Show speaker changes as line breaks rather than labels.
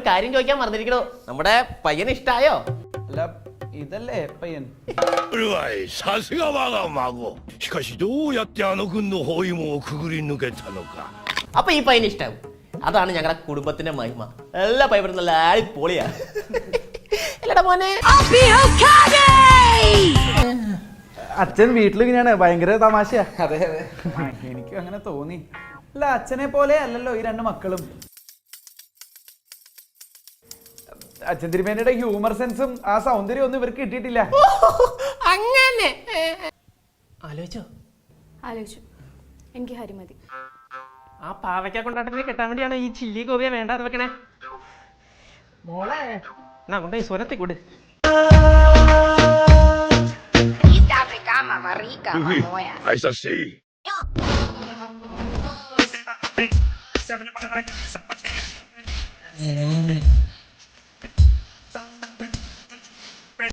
കാര്യം ചോദിക്കാൻ മറന്നിരിക്കണോ, നമ്മുടെ പയ്യന് ഇഷ്ടായോ?
അല്ല ഇതല്ലേ പയ്യൻ?
さすが我が孫。しかしどうやってあの軍の包囲網をくぐり抜けたのか。
അപ്പൊ ഈ പയ്യന് ഇഷ്ടാവും. അതാണ് ഞങ്ങളുടെ കുടുംബത്തിന്റെ മഹിമ. എല്ലാ പയ്യനും നല്ല പൊളിയാ. അല്ലടാ മോനെ.
അച്ഛൻ വീട്ടിലിങ്ങനെയാണ്, ഭയങ്കര തമാശയാ. അതെ അതെ, എനിക്കും അങ്ങനെ തോന്നി. അല്ല അച്ഛനെ പോലെ അല്ലല്ലോ ഈ രണ്ട് മക്കളും. അച്ഛൻ തിരുമേനിയുടെ ഹ്യൂമർ സെൻസും ആ സൗന്ദര്യം ഒന്നും ഇവർക്ക് കിട്ടിയിട്ടില്ല.
അങ്ങനെ ആലോചിച്ചോ?
ആലോചിച്ചു. എനിക്ക് ഹരിമതി.
ആ പാവയ്ക്ക കൊണ്ടാട്ടത്തിന് കെട്ടാൻ വേണ്ടിയാണ് ഈ ചില്ലി ഗോപിയെ വേണ്ടാതെ വെക്കണേ. മോളെ എന്നാ കൊണ്ട് ഈ സ്വരത്തിൽ കൂട്.
挨拶していい？Mm-hmm.